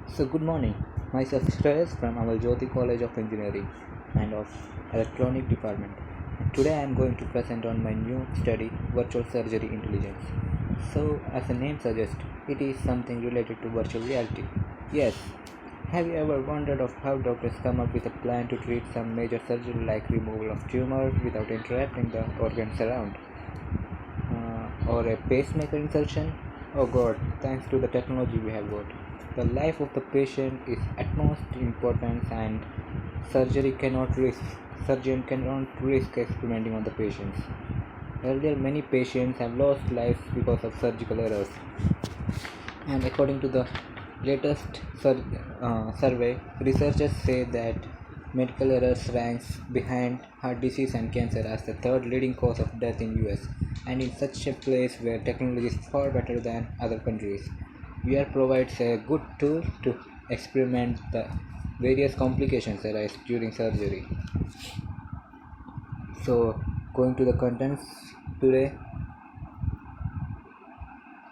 So good morning. Myself Shreyas from our Jyoti College of Engineering and of Electronic Department. Today I am going to present on my new study Virtual Surgery Intelligence. So as the name suggests, it is something related to virtual reality. Yes. Have you ever wondered of how doctors come up with a plan to treat some major surgery like removal of tumor without interrupting the organs around? Or a pacemaker insertion? Oh god, thanks to the technology we have got. The life of the patient is utmost importance and surgery cannot risk surgeon cannot risk experimenting on the patients. Earlier many patients have lost lives because of surgical errors. And according to the latest survey, researchers say that medical errors ranks behind heart disease and cancer as the third leading cause of death in US. And in such a place where technology is far better than other countries, VR provides a good tool to experiment the various complications arise during surgery. So, going to the contents today.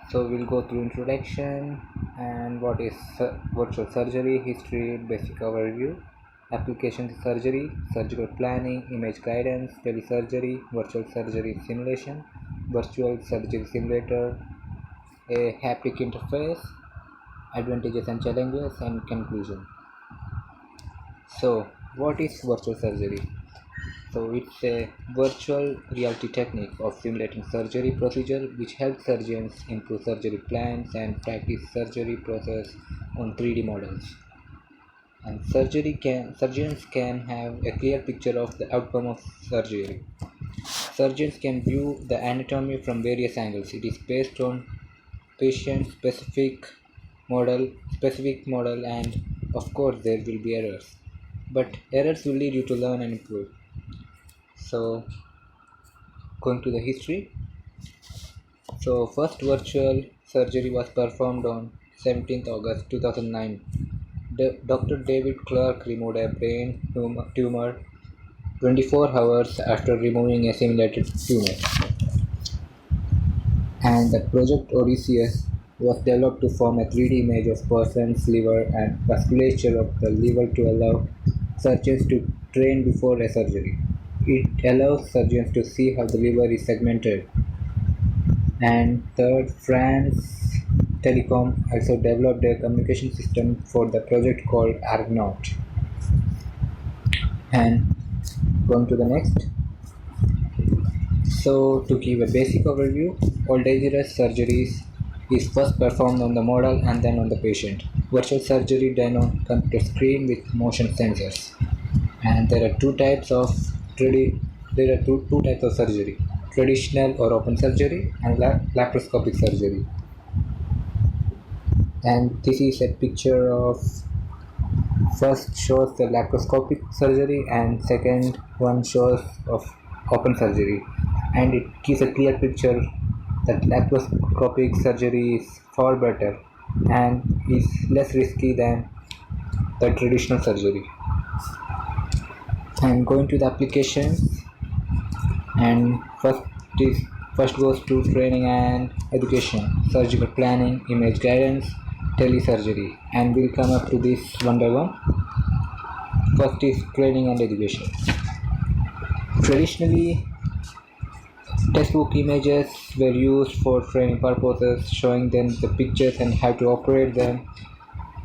So we'll go through introduction and what is virtual surgery, history, basic overview, applications of surgery, surgical planning, image guidance, telesurgery, virtual surgery simulation, virtual surgery simulator, a haptic interface, advantages and challenges, and conclusion. So what is virtual surgery? So it's a virtual reality technique of simulating surgery procedure which helps surgeons improve surgery plans and practice surgery process on 3D models. And surgeons can have a clear picture of the outcome of surgery. Surgeons can view the anatomy from various angles. It is based on patient specific model, and of course there will be errors. But errors will lead you to learn and improve. So going to the history. So first virtual surgery was performed on 17th August 2009. Dr. David Clark removed a brain tumor 24 hours after removing a simulated tumor. And the Project Odysseus was developed to form a 3D image of person's liver and vasculature of the liver to allow surgeons to train before a surgery. It allows surgeons to see how the liver is segmented. And third, France Telecom also developed a communication system for the project called Argonaut. And going to the next. So to give a basic overview, all dangerous surgeries is first performed on the model and then on the patient. Virtual surgery done on computer screen with motion sensors. And there are two types of surgery: traditional or open surgery and laparoscopic surgery. And this is a picture of first shows the laparoscopic surgery and second one shows of open surgery, and it gives a clear picture that laparoscopic surgery is far better and is less risky than the traditional surgery. I'm going to the applications, and first goes to training and education, surgical planning, image guidance, telesurgery, and we'll come up to this one by one. First is training and education. Traditionally, textbook images were used for training purposes, showing them the pictures and how to operate them,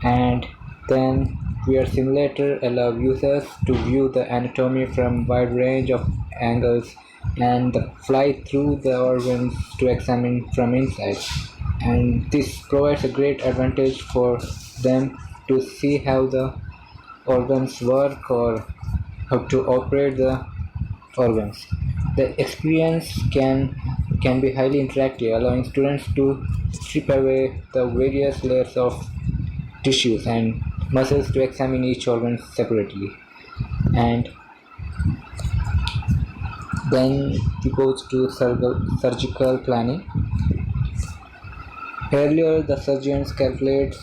and then VR simulator allow users to view the anatomy from wide range of angles and fly through the organs to examine from inside. And this provides a great advantage for them to see how the organs work or how to operate the organs. The experience can be highly interactive, allowing students to strip away the various layers of tissues and muscles to examine each organ separately. And then we go to surgical planning. Earlier, the surgeon calculates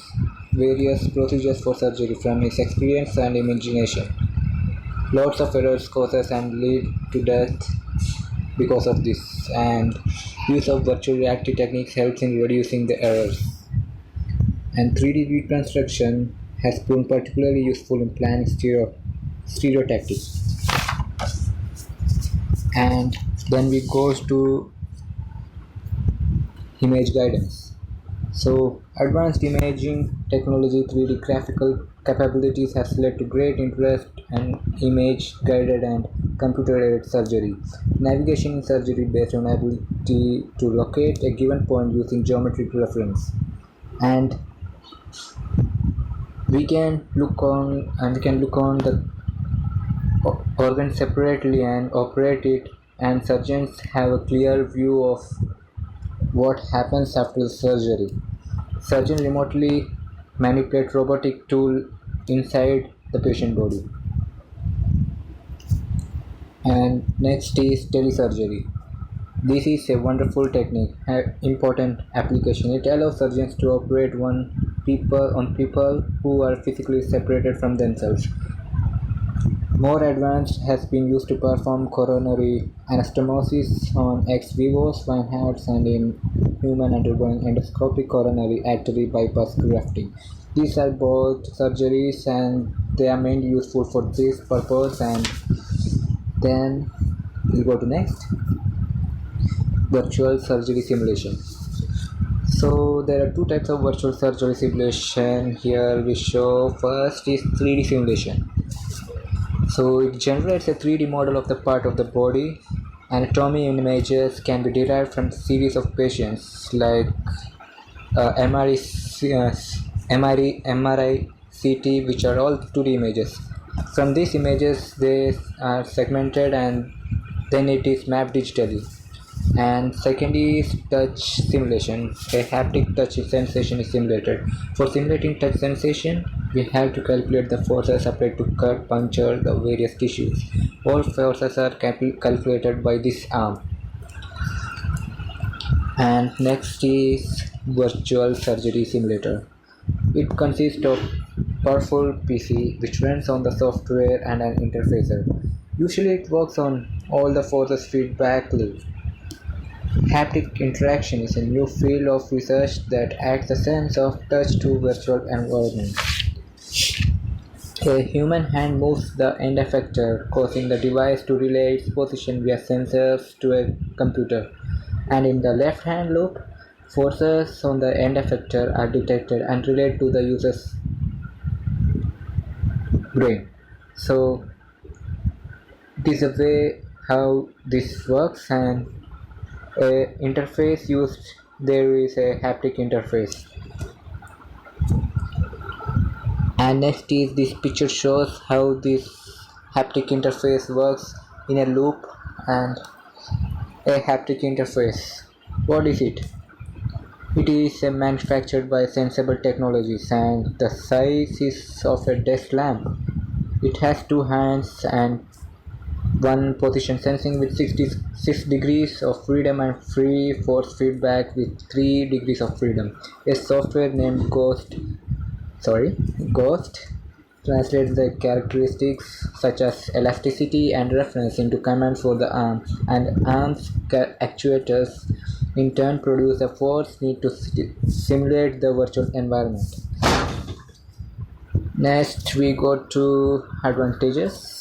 various procedures for surgery from his experience and imagination. Lots of errors causes and lead to death because of this, and use of virtual reality techniques helps in reducing the errors. and 3D reconstruction has proven particularly useful in planning stereotactics. And then we goes to image guidance. So, advanced imaging technology 3D graphical capabilities has led to great interest in image guided and computer aided surgery. Navigation in surgery based on ability to locate a given point using geometric reference. And we can look on the organ separately and operate it, and surgeons have a clear view of what happens after the surgery. Surgeon remotely manipulate robotic tool inside the patient body. And next is telesurgery. This is a wonderful technique, important application. It allows surgeons to operate on people who are physically separated from themselves. More advanced has been used to perform coronary anastomosis on ex vivo swine hearts and in human undergoing endoscopic coronary artery bypass grafting. These are both surgeries and they are mainly useful for this purpose. And then we'll go to next, virtual surgery simulation. So there are two types of virtual surgery simulation. Here we show first is 3D simulation. So it generates a 3D model of the part of the body. Anatomy images can be derived from a series of patients like MRI, CT, which are all 2D images. From these images, they are segmented and then it is mapped digitally. And second is touch simulation. A haptic touch sensation is simulated. For simulating touch sensation, we have to calculate the forces applied to cut, puncture the various tissues. All forces are calculated by this arm. And next is virtual surgery simulator. It consists of powerful PC which runs on the software and an interfacer. Usually it works on all the forces feedback loop. Haptic interaction is a new field of research that adds a sense of touch to virtual environments. A human hand moves the end effector, causing the device to relay its position via sensors to a computer. And in the left hand loop, forces on the end effector are detected and relayed to the user's brain. So, this is a way how this works, and a interface used there is a haptic interface. And next is this picture shows how this haptic interface works in a loop and a haptic interface. What is it? It is manufactured by Sensible Technologies and the size is of a desk lamp. It has two hands and one position sensing with 66 degrees of freedom and free force feedback with 3 degrees of freedom. A software named Ghost translates the characteristics such as elasticity and reference into commands for the arm, and arms actuators in turn produce a force need to simulate the virtual environment. Next we go to advantages.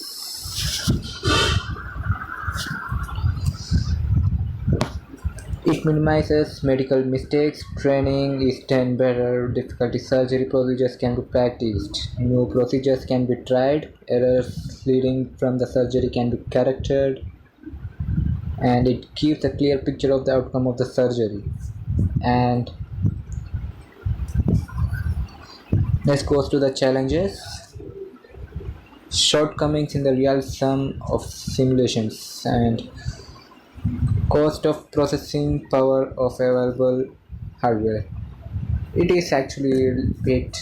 It minimizes medical mistakes, training is done better, difficult surgery procedures can be practiced, new procedures can be tried, errors leading from the surgery can be corrected, and it gives a clear picture of the outcome of the surgery. And let's go to the challenges. Shortcomings in the realism of simulations and cost of processing power of available hardware. It is actually a bit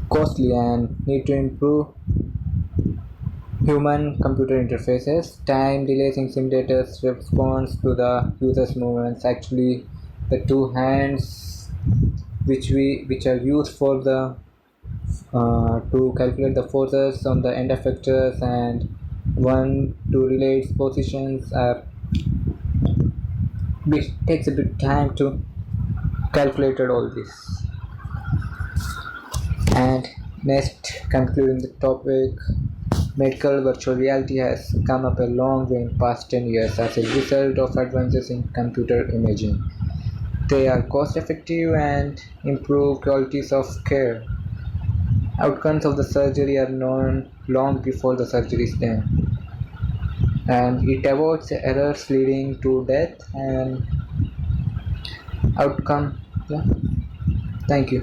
costly and need to improve human computer interfaces. Time delays in simulators response to the user's movements. Actually, the two hands which are used for the to calculate the forces on the end effectors and one to relay its positions which takes a bit time to calculated all this. And next, concluding the topic, medical virtual reality has come up a long way in past 10 years as a result of advances in computer imaging. They are cost effective and improve qualities of care. Outcomes of the surgery are known long before the surgery is done, and it avoids errors leading to death and outcome. Yeah. Thank you.